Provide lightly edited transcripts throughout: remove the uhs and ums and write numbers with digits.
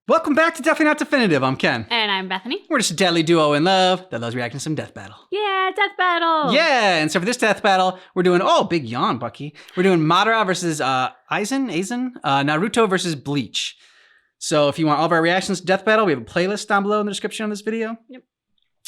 Welcome back to Definitely Not Definitive. I'm Ken. And I'm Bethany. We're just a deadly duo in love that loves reacting to some death battle. Yeah, death battle. Yeah, and so for this death battle, we're doing, big yawn, Bucky. We're doing Madara versus Aizen, Naruto versus Bleach. So if you want all of our reactions to death battle, we have a playlist down below in the description of this video. Yep.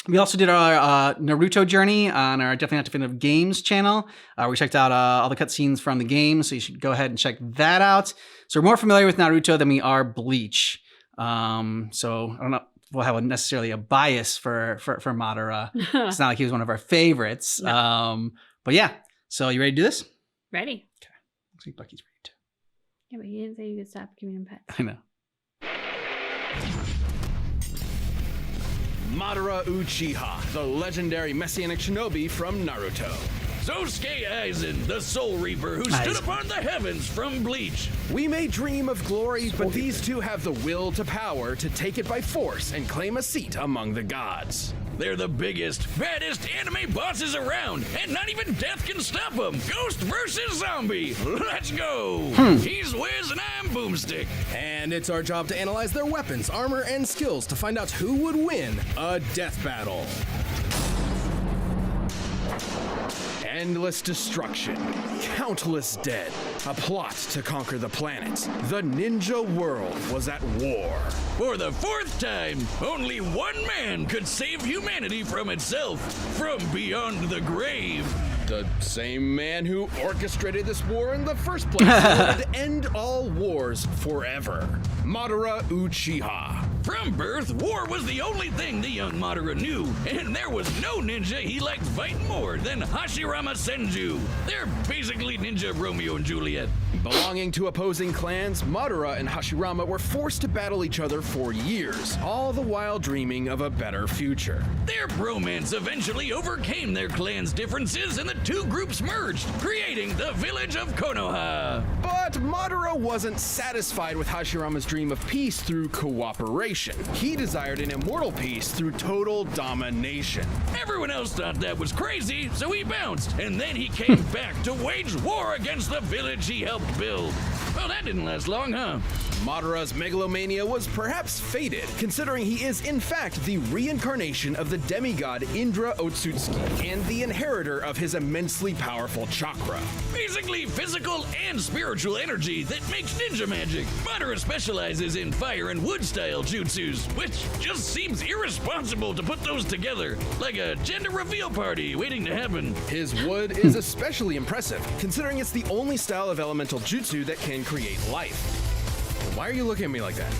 We also did our Naruto journey on our Definitely Not Definitive Games channel. We checked out all the cutscenes from the game, so you should go ahead and check that out. So we're more familiar with Naruto than we are Bleach. So I don't know if we'll have necessarily a bias for Madara. It's not like he was one of our favorites. No. But yeah, so you ready to do this? Ready. Okay. Looks like Bucky's ready too. Yeah, but he didn't say you could stop giving him pets. I know. Madara Uchiha, the legendary messianic shinobi from Naruto. Sosuke Aizen, the Soul Reaper who stood upon the heavens from Bleach. We may dream of glory, but these two have the will to power to take it by force and claim a seat among the gods. They're the biggest, baddest anime bosses around, and not even death can stop them. Ghost versus zombie. Let's go. He's Wiz and I'm Boomstick. And it's our job to analyze their weapons, armor, and skills to find out who would win a death battle. Endless destruction, countless dead, a plot to conquer the planet. The ninja world was at war. For the fourth time, only one man could save humanity from itself, from beyond the grave. The same man who orchestrated this war in the first place wanted to end all wars forever. Madara Uchiha. From birth, war was the only thing the young Madara knew, and there was no ninja he liked fighting more than Hashirama Senju. They're basically ninja Romeo and Juliet. Belonging to opposing clans, Madara and Hashirama were forced to battle each other for years, all the while dreaming of a better future. Their bromance eventually overcame their clan's differences, and the two groups merged, creating the village of Konoha. But Madara wasn't satisfied with Hashirama's dream of peace through cooperation. He desired an immortal peace through total domination. Everyone else thought that was crazy, so he bounced, and then he came back to wage war against the village he helped build. Well, that didn't last long, huh? Madara's megalomania was perhaps fated, considering he is in fact the reincarnation of the demigod Indra Otsutsuki and the inheritor of his immensely powerful chakra. Basically physical and spiritual energy that makes ninja magic. Madara specializes in fire and wood style jutsus, which just seems irresponsible to put those together, like a gender reveal party waiting to happen. His wood is especially impressive, considering it's the only style of elemental jutsu that can create life. Why are you looking at me like that?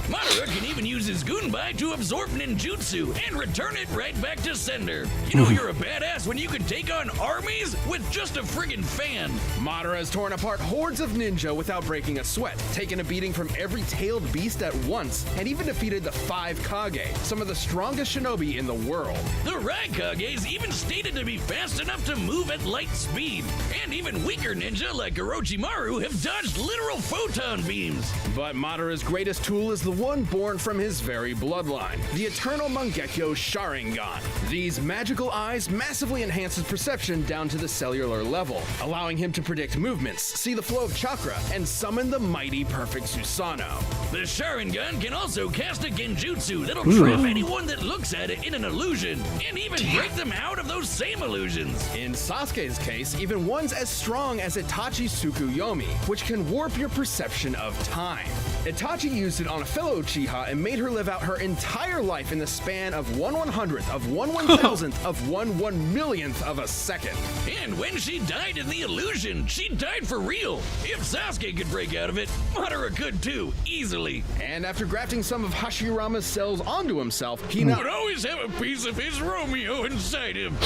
Madara can even use his Gunbai to absorb ninjutsu and return it right back to sender. You know you're a badass when you can take on armies with just a friggin' fan. Madara has torn apart hordes of ninja without breaking a sweat, taken a beating from every tailed beast at once, and even defeated the 5 Kage, some of the strongest shinobi in the world. The Raikages even stated to be fast enough to move at light speed, and even weaker ninja like Orochimaru have dodged literal photon beams. But Madara's greatest tool is the one born from his very bloodline, the eternal Mangekyo Sharingan. These magical eyes massively enhance his perception down to the cellular level, allowing him to predict movements, see the flow of chakra, and summon the mighty perfect Susanoo. The Sharingan can also cast a genjutsu that'll trap anyone that looks at it in an illusion, and even break them out of those same illusions. In Sasuke's case, even ones as strong as Itachi's Tsukuyomi, which can warp your perception of time. Itachi used it on a fellow Uchiha and made her live out her entire life in the span of 1/100th of 1/1000th of 1/1,000,000th of a second. And when she died in the illusion, she died for real. If Sasuke could break out of it, Madara could too, easily. And after grafting some of Hashirama's cells onto himself, he would always have a piece of his Romeo inside him.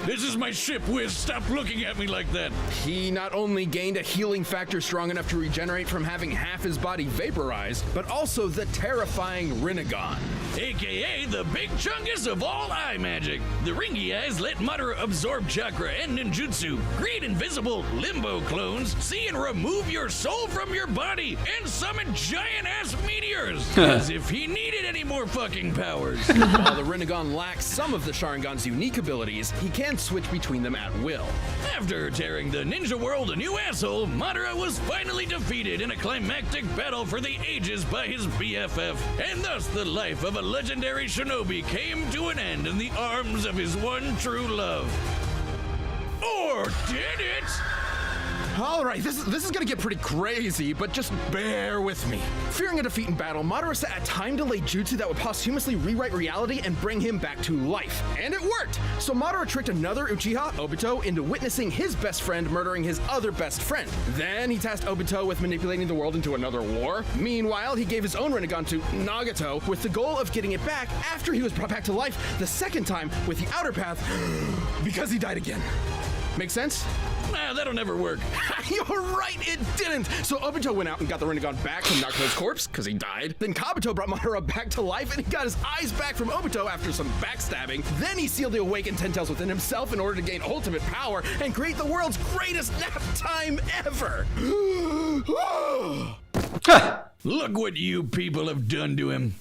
This is my ship, Wiz. Stop looking at me like that. He not only gained a healing factor strong enough to regenerate from having half his body vaporized, but also the terrifying Rinnegan. AKA the big chungus of all eye magic. The ringy eyes let Madara absorb chakra and ninjutsu, create invisible limbo clones, see and remove your soul from your body, and summon giant-ass meteors. As if he needed any more fucking powers. While the Rinnegan lacks some of the Sharingan's unique abilities, he can switch between them at will. After tearing the ninja world a new asshole, Madara was finally finally defeated in a climactic battle for the ages by his BFF, and thus the life of a legendary shinobi came to an end in the arms of his one true love. Or did it? All right, this is gonna get pretty crazy, but just bear with me. Fearing a defeat in battle, Madara set a time-delayed jutsu that would posthumously rewrite reality and bring him back to life. And it worked! So Madara tricked another Uchiha, Obito, into witnessing his best friend murdering his other best friend. Then he tasked Obito with manipulating the world into another war. Meanwhile, he gave his own Rinnegan to Nagato with the goal of getting it back after he was brought back to life the second time with the outer path because he died again. Make sense? Nah, that'll never work. You're right, it didn't! So Obito went out and got the Rinnegan back from Nagato's corpse, because he died. Then Kabuto brought Madara back to life, and he got his eyes back from Obito after some backstabbing. Then he sealed the awakened Ten Tails within himself in order to gain ultimate power and create the world's greatest nap time ever! Look what you people have done to him.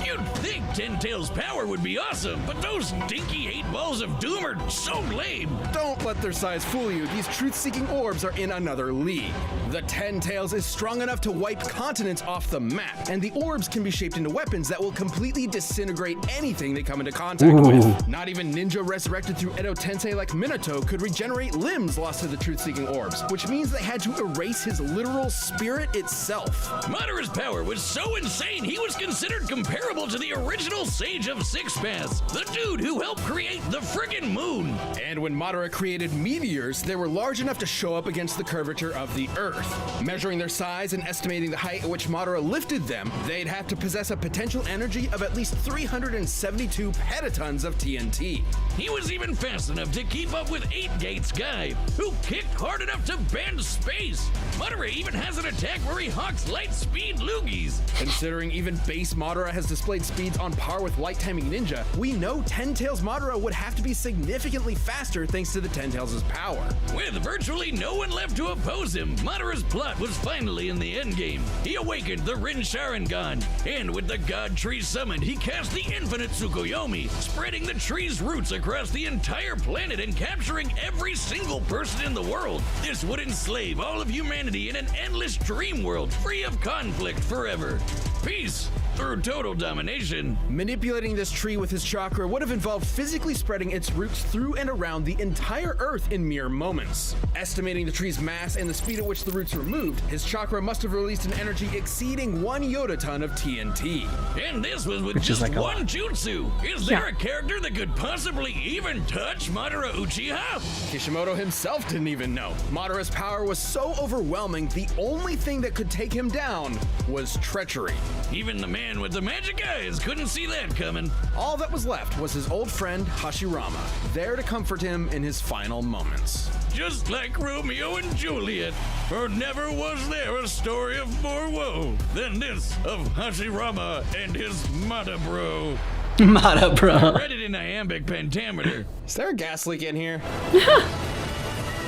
You'd think Ten Tails' power would be awesome, but those stinky 8 balls of doom are so lame. Don't let their size fool you. These truth-seeking orbs are in another league. The Ten Tails is strong enough to wipe continents off the map, and the orbs can be shaped into weapons that will completely disintegrate anything they come into contact with. Not even ninja resurrected through Edo Tensei like Minato could regenerate limbs lost to the truth-seeking orbs, which means they had to erase his literal spirit itself. Madara's power was so insane he was considered comparable to the original Sage of Six Paths, the dude who helped create the friggin' moon. And when Madara created meteors, they were large enough to show up against the curvature of the Earth. Measuring their size and estimating the height at which Madara lifted them, they'd have to possess a potential energy of at least 372 petatons of TNT. He was even fast enough to keep up with 8 Gates Guy, who kicked hard enough to bend space. Madara even has an attack where he hawks light speed loogies. Considering even base Madara has displayed speeds on par with Light Timing Ninja, we know Ten Tails Madara would have to be significantly faster thanks to the Ten Tails' power. With virtually no one left to oppose him, Madara's plot was finally in the endgame. He awakened the Rin Sharingan, and with the God Tree summoned, he cast the Infinite Tsukuyomi, spreading the tree's roots across the entire planet and capturing every single person in the world. This would enslave all of humanity in an endless dream world, free of conflict forever. Peace through total domination. Manipulating this tree with his chakra would have involved physically spreading its roots through and around the entire Earth in mere moments. Estimating the tree's mass and the speed at which the roots were moved, his chakra must have released an energy exceeding 1 yotaton of TNT. And this was with just like one jutsu. Is there a character that could possibly even touch Madara Uchiha? Kishimoto himself didn't even know. Madara's power was so overwhelming, the only thing that could take him down was treachery. Even the man with the magic eyes couldn't see that coming. All that was left was his old friend Hashirama, there to comfort him in his final moments. Just like Romeo and Juliet, for never was there a story of more woe than this of Hashirama and his Mata bro. Mata bro. Read it in iambic pentameter. Is there a gas leak in here?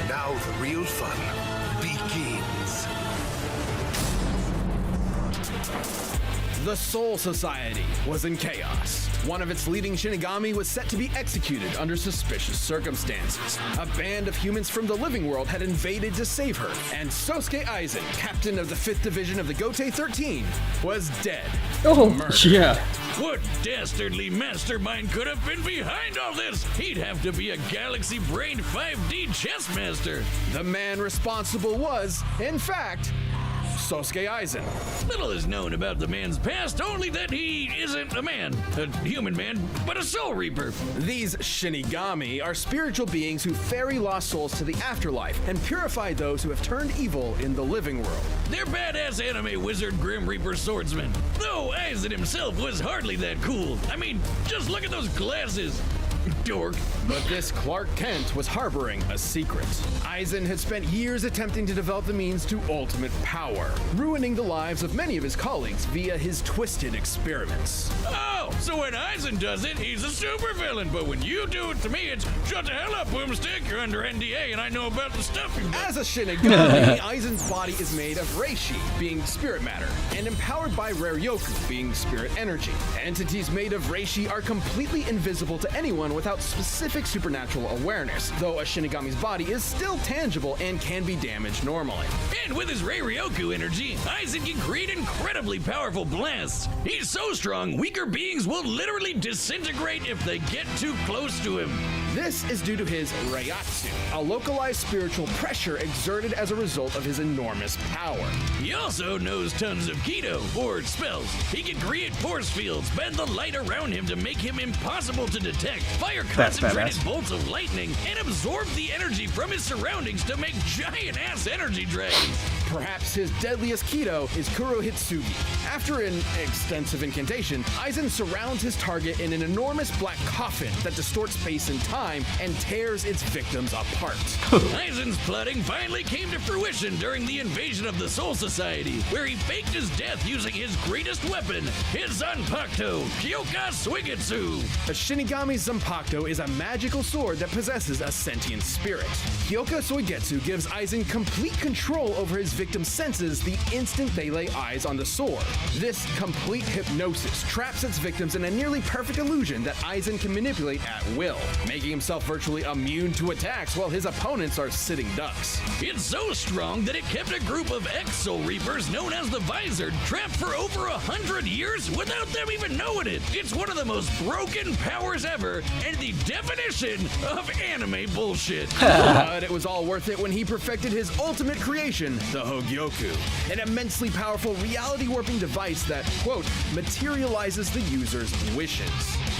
Now the real fun begins. The Soul Society was in chaos. One of its leading Shinigami was set to be executed under suspicious circumstances. A band of humans from the living world had invaded to save her, and Sosuke Aizen, captain of the 5th Division of the Gotei 13, was dead. Oh, Murdered. yeah. What dastardly mastermind could have been behind all this? He'd have to be a galaxy-brained 5D chess master. The man responsible was, in fact, Sosuke Aizen. Little is known about the man's past, only that he isn't a man, a human man, but a soul reaper. These Shinigami are spiritual beings who ferry lost souls to the afterlife and purify those who have turned evil in the living world. They're badass anime wizard Grim Reaper swordsmen, though Aizen himself was hardly that cool. I mean, just look at those glasses. Dork. But this Clark Kent was harboring a secret. Aizen had spent years attempting to develop the means to ultimate power, ruining the lives of many of his colleagues via his twisted experiments. Oh, So when Aizen does it, he's a supervillain. But when you do it to me, it's shut the hell up, Boomstick. You're under NDA, and I know about the stuff you've done. As a Shinigami, Aizen's body is made of Reishi, being spirit matter, and empowered by Raryoku, being spirit energy. Entities made of Reishi are completely invisible to anyone without specific supernatural awareness, though a Shinigami's body is still tangible and can be damaged normally. And with his Raryoku energy, Aizen can create incredibly powerful blasts. He's so strong, weaker beings will literally disintegrate if they get too close to him. This is due to his Reiatsu, a localized spiritual pressure exerted as a result of his enormous power. He also knows tons of Kido, or spells. He can create force fields, bend the light around him to make him impossible to detect, fire That's concentrated badass. bolts of lightning, and absorb the energy from his surroundings to make giant-ass energy dragons. Perhaps his deadliest Kido is Kurohitsugi. After an extensive incantation, Aizen surrounds his target in an enormous black coffin that distorts space and time and tears its victims apart. Aizen's plotting finally came to fruition during the invasion of the Soul Society, where he faked his death using his greatest weapon, his Zanpakuto, Kyoka Suigetsu. A Shinigami Zanpakuto is a magical sword that possesses a sentient spirit. Kyoka Suigetsu gives Aizen complete control over his victim's senses the instant they lay eyes on the sword. This complete hypnosis traps its victims in a nearly perfect illusion that Aizen can manipulate at will, making himself virtually immune to attacks while his opponents are sitting ducks. It's so strong that it kept a group of ex-Soul Reapers known as the Visored trapped for over 100 years without them even knowing it. It's one of the most broken powers ever and the definition of anime bullshit. But it was all worth it when he perfected his ultimate creation, the Hogyoku, an immensely powerful reality-warping device that, quote, materializes the user's wishes.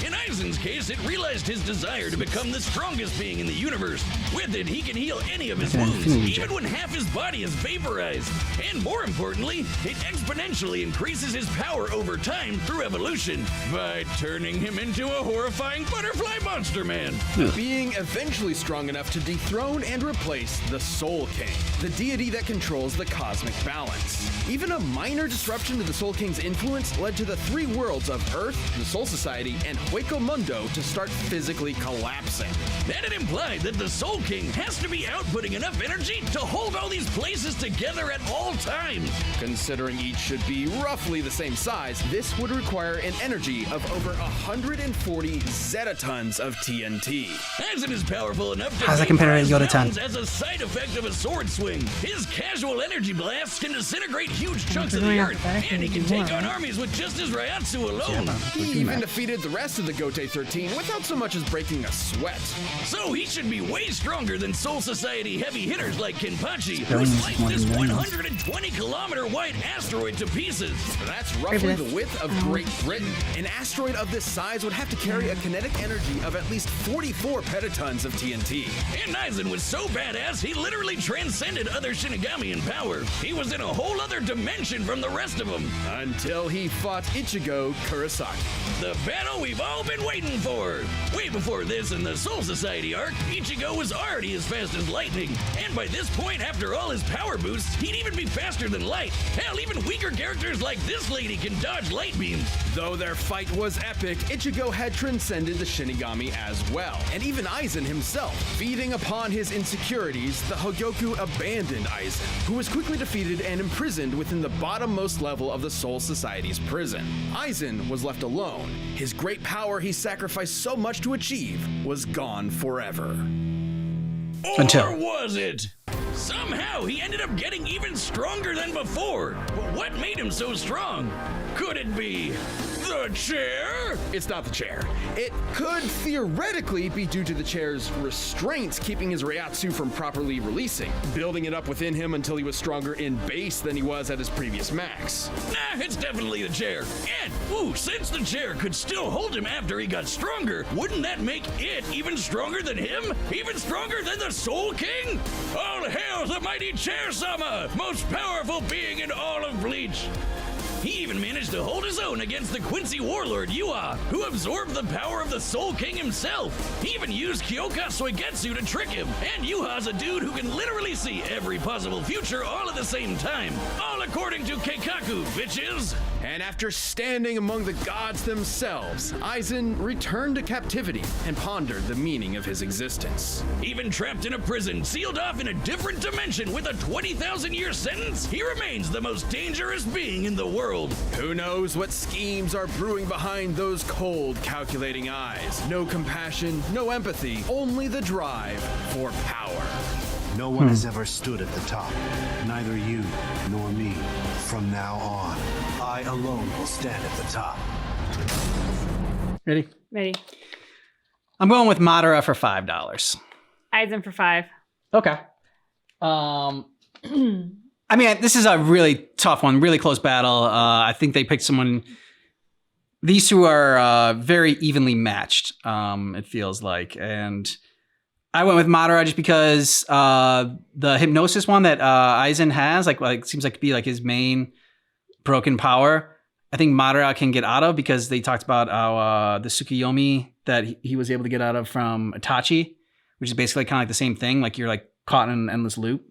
In Aizen's case, it realized his desire to become the strongest being in the universe. With it, he can heal any of his wounds, even when half his body is vaporized. And more importantly, it exponentially increases his power over time through evolution by turning him into a horrifying butterfly monster man. Being eventually strong enough to dethrone and replace the Soul King, the deity that controls the cosmic balance. Even a minor disruption to the Soul King's influence led to the three worlds of Earth, the Soul Society, and Hueco Mundo to start physically collapsing. That it implied that the Soul King has to be outputting enough energy to hold all these places together at all times. Considering each should be roughly the same size, this would require an energy of over 140 zetatons of TNT. Aizen is powerful enough to How's that compared to vaporize Yoda-tan? mountains as a side effect of a sword swing. His casual energy blasts can disintegrate huge chunks of the earth, and he can take on armies with just his Reiatsu alone. He even defeated the rest of the Gote 13 without so much as breaking a sweat. So he should be way stronger than Soul Society heavy hitters like Kenpachi, who Billions sliced more this than millions. 120-kilometer wide asteroid to pieces. That's roughly the width of Great Britain. An asteroid of this size would have to carry a kinetic energy of at least 44 petatons of TNT. And Aizen was so badass, he literally transcended other Shinigami in power. He was in a whole other dimension from the rest of them. Until he fought Ichigo Kurosaki. The battle we've all been waiting for. Way before this in the Soul Society arc, Ichigo was already as fast as lightning. And by this point, after all his power boosts, he'd even be faster than light. Hell, even weaker characters like this lady can dodge light beams. Though their fight was epic, Ichigo had transcended the Shinigami as well, and even Aizen himself. Feeding upon his insecurities, the Hogyoku abandoned Aizen, who was quickly defeated and imprisoned within the bottommost level of the Soul Society's prison. Aizen was left alone. His great power he sacrificed so much to achieve was gone forever. Or was it? Somehow he ended up getting even stronger than before. But what made him so strong? Could it be the chair? It's not the chair. It could theoretically be due to the chair's restraints keeping his Reiatsu from properly releasing, building it up within him until he was stronger in base than he was at his previous max. Nah, it's definitely the chair. And, since the chair could still hold him after he got stronger, wouldn't that make it even stronger than him? Even stronger than the Soul King? All hail the mighty Chair Sama, most powerful being in all of Bleach. He He even managed to hold his own against the Quincy warlord Yua, who absorbed the power of the Soul King himself. He even used Kyoka Soigetsu to trick him, and Yuha's a dude who can literally see every possible future all at the same time. All according to Keikaku, bitches. And after standing among the gods themselves, Aizen returned to captivity and pondered the meaning of his existence. Even trapped in a prison, sealed off in a different dimension with a 20,000-year sentence, he remains the most dangerous being in the world. Who knows what schemes are brewing behind those cold, calculating eyes? No compassion, no empathy, only the drive for power. No one has ever stood at the top. Neither you nor me. From now on, I alone will stand at the top. Ready? Ready. I'm going with Madara for $5. Aizen for 5. Okay. I mean, this is a really tough one, really close battle. I think they picked someone. These two are very evenly matched, it feels like. And I went with Madara just because the hypnosis one that Aizen has, like seems like to be like his main broken power. I think Madara can get out of because they talked about how the Tsukuyomi that he was able to get out of from Itachi, which is basically kind of like the same thing. Like you're like caught in an endless loop.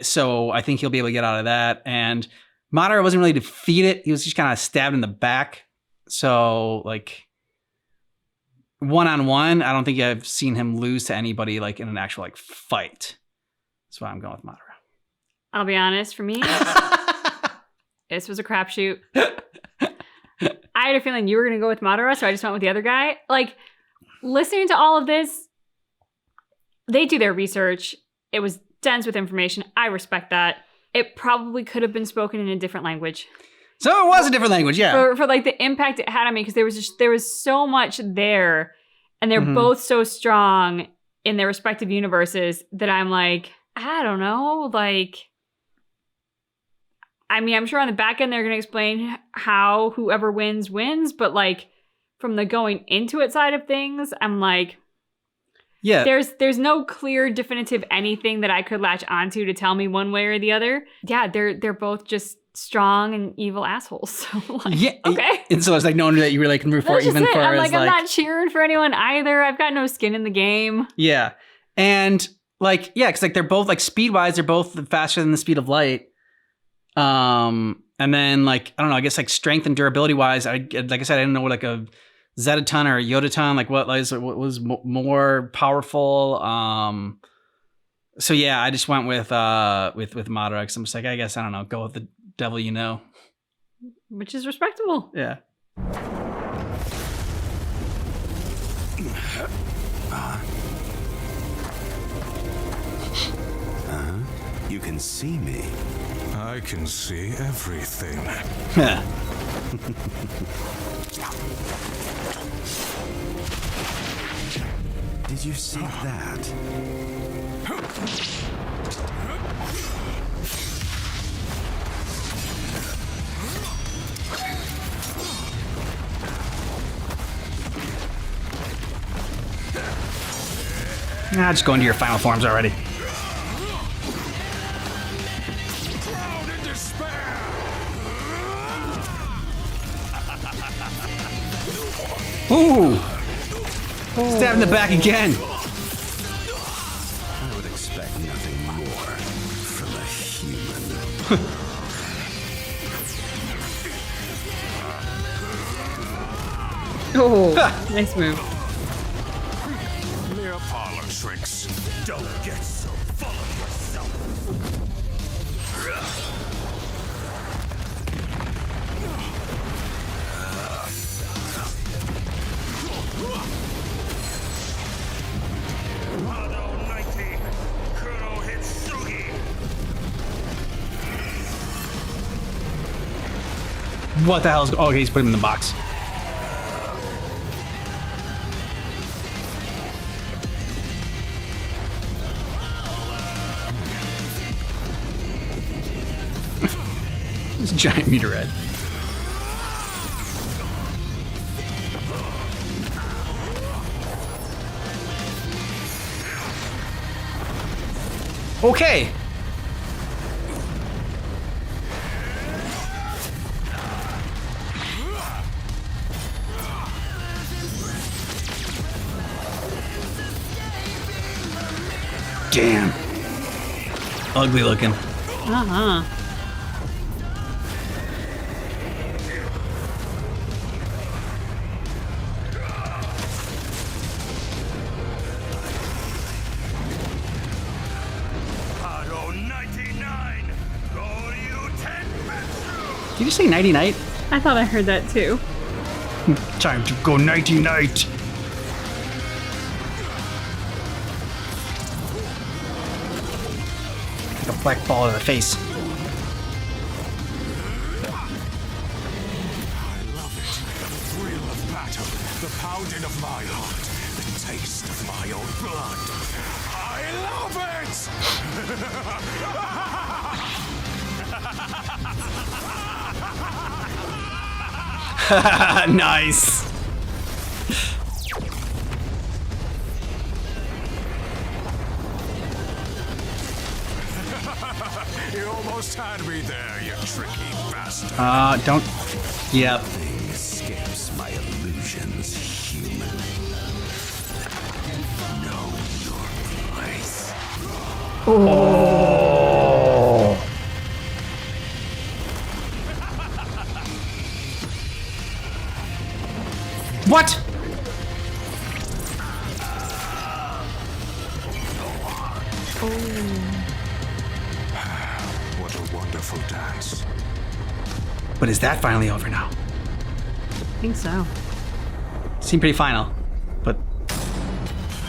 So I think he'll be able to get out of that. And Madara wasn't really defeated. He was just kind of stabbed in the back. So like one-on-one, I don't think I've seen him lose to anybody like in an actual like fight. That's why I'm going with Madara. I'll be honest, for me, this was a crapshoot. I had a feeling you were going to go with Madara, so I just went with the other guy. Like, listening to all of this, they do their research. It was dense with information. I respect that. It probably could have been spoken in a different language. So it was a different language, yeah. For like the impact it had on me, because there was so much there, and they're both so strong in their respective universes that I'm like, I don't know, like, I mean, I'm sure on the back end they're going to explain how whoever wins, but like from the going into it side of things, I'm like, yeah, there's no clear definitive anything that I could latch onto to tell me one way or the other. Yeah, they're both just strong and evil assholes. So like, yeah, okay. And so it's like no one that you really can root for, That's even just for it. I'm as like, I'm not cheering for anyone either. I've got no skin in the game. Yeah, and like because like they're both like speed wise, they're both faster than the speed of light. And then like I don't know, I guess like strength and durability wise, like I said, I didn't know what like a Zetaton or a Yodaton, like what was more powerful. So yeah, I just went with Madara because I'm just like, I guess I don't know, go with the devil you know, which is respectable. Yeah. You can see me. I can see everything. Did you see that? Nah, just go into your final forms already. Ooh! Stab in the back again. I would expect nothing more from a human. Oh, nice move. Mere parlor tricks. Don't get so full of yourself. What the hell is... Oh, okay, he's putting him in the box. This giant meteorite. Okay. Damn. Ugly looking. Uh-huh. Haro 99! Did you say nighty night? I thought I heard that too. Time to go nighty night. Like a black ball in the face. I love it. The thrill of battle, the pounding of my heart, the taste of my own blood. I love it! Nice. You almost had me there, you tricky bastard. Don't. Yep. Nothing escapes my illusions, human. Know your place. What? What a wonderful dance. But is that finally over now? I think so. Seemed pretty final. But.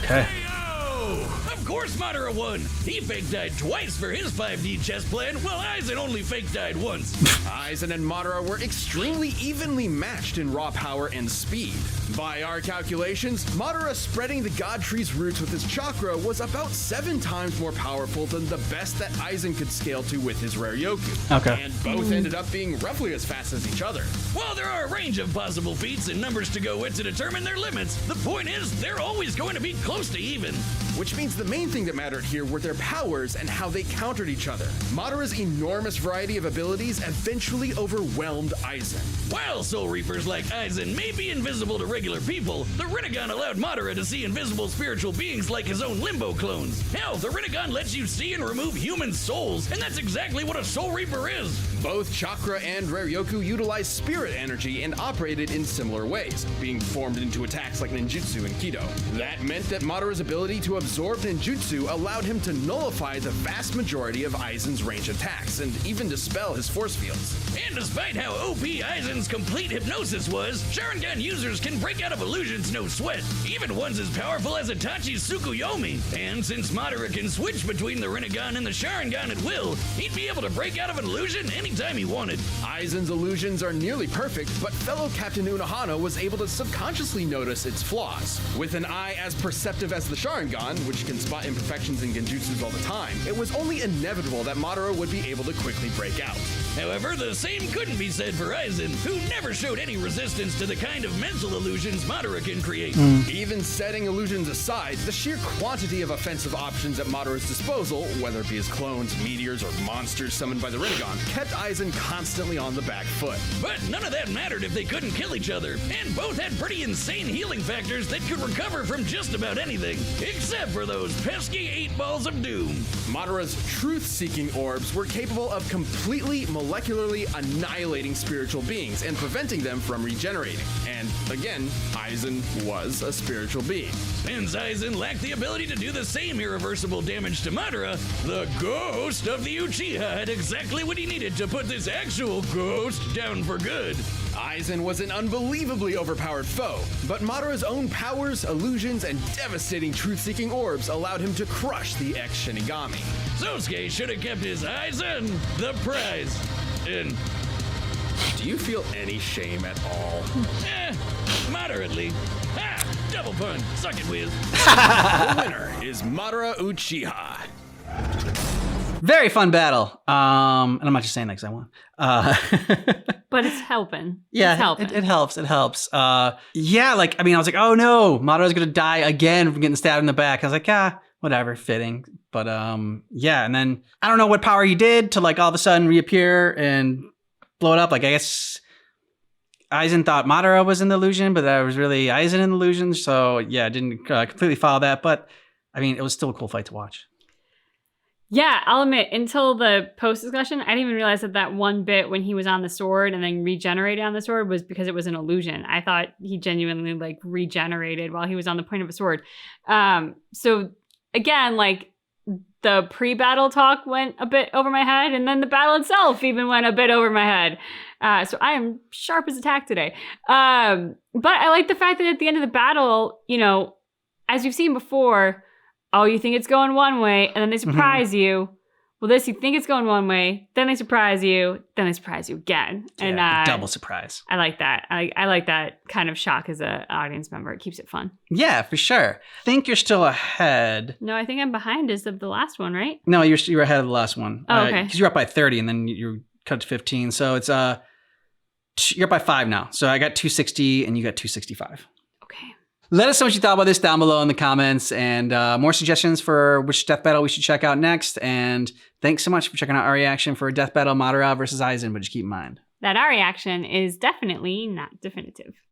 Okay. Heyo! Of course Madara won. He fake died twice for his 5D chess plan, while Aizen only fake died once. Aizen and Madara were extremely evenly matched in raw power and speed. By our calculations, Madara spreading the God Tree's roots with his chakra was about 7 times more powerful than the best that Aizen could scale to with his Raryoku. Okay. And both ended up being roughly as fast as each other. While there are a range of possible feats and numbers to go with to determine their limits, the point is they're always going to be close to even. Which means the main thing that mattered here were their powers and how they countered each other. Madara's enormous variety of abilities eventually overwhelmed Aizen. While Soul Reapers like Aizen may be invisible to regular people, the Rinnegan allowed Madara to see invisible spiritual beings like his own Limbo clones. Hell, the Rinnegan lets you see and remove human souls, and that's exactly what a Soul Reaper is. Both Chakra and Raryoku utilized spirit energy and operated in similar ways, being formed into attacks like ninjutsu and Kido. That meant that Madara's ability to absorb ninjutsu allowed him to nullify the vast majority of Aizen's range attacks and even dispel his force fields. And despite how OP Aizen's complete hypnosis was, Sharingan users can break out of illusions no sweat, even ones as powerful as Itachi's Tsukuyomi. And since Madara can switch between the Rinnegan and the Sharingan at will, he'd be able to break out of an illusion anytime he wanted. Aizen's illusions are nearly perfect, but fellow Captain Unohana was able to subconsciously notice its flaws. With an eye as perceptive as the Sharingan, which can spot imperfections in genjutsus all the time, it was only inevitable that Madara would be able to quickly break out. However, the same couldn't be said for Aizen, who never showed any resistance to the kind of mental illusions Madara can create. Even setting illusions aside, the sheer quantity of offensive options at Madara's disposal, whether it be his clones, meteors, or monsters summoned by the Rinnegan, kept Aizen constantly on the back foot. But none of that mattered if they couldn't kill each other, and both had pretty insane healing factors that could recover from just about anything, except for those pesky 8 balls of doom. Madara's truth-seeking orbs were capable of completely molecularly annihilating spiritual beings and preventing them from regenerating. And again, Aizen was a spiritual being. Since Aizen lacked the ability to do the same irreversible damage to Madara, the ghost of the Uchiha had exactly what he needed to put this actual ghost down for good. Aizen was an unbelievably overpowered foe, but Madara's own powers, illusions, and devastating truth-seeking orbs allowed him to crush the ex-Shinigami. Sosuke should have kept his eyes on the prize. And, Do you feel any shame at all? moderately. Ha! Double pun. Suck it, Wiz. The winner is Madara Uchiha. Very fun battle. And I'm not just saying that because I won. But it's helping. Yeah, It's helping. it helps. It helps. Yeah, like, I mean, I was like, oh no, Madara's gonna die again from getting stabbed in the back. I was like, whatever, fitting. But yeah, and then I don't know what power he did to like all of a sudden reappear and blow it up. Like, I guess Aizen thought Madara was in the illusion, but that was really Aizen in the illusion. So yeah, I didn't completely follow that. But I mean, it was still a cool fight to watch. Yeah, I'll admit, until the post discussion, I didn't even realize that one bit when he was on the sword and then regenerated on the sword was because it was an illusion. I thought he genuinely like regenerated while he was on the point of a sword. So again, like the pre-battle talk went a bit over my head, and then the battle itself even went a bit over my head. So I am sharp as a tack today. But I like the fact that at the end of the battle, you know, as you've seen before, oh, you think it's going one way, and then they surprise you. Well, this, you think it's going one way, then they surprise you, then they surprise you again. And the double surprise. I like that. I like that kind of shock as an audience member. It keeps it fun. Yeah, for sure. Think you're still ahead. No, I think I'm behind as of the last one, right? No, you're ahead of the last one. Oh, okay. Because you're up by 30, and then you cut to 15. So it's you're up by 5 now. So I got 260, and you got 265. Okay. Let us know what you thought about this down below in the comments, and more suggestions for which death battle we should check out next. And thanks so much for checking out our reaction for death battle Madara versus Aizen, but just keep in mind that our reaction is definitely not definitive.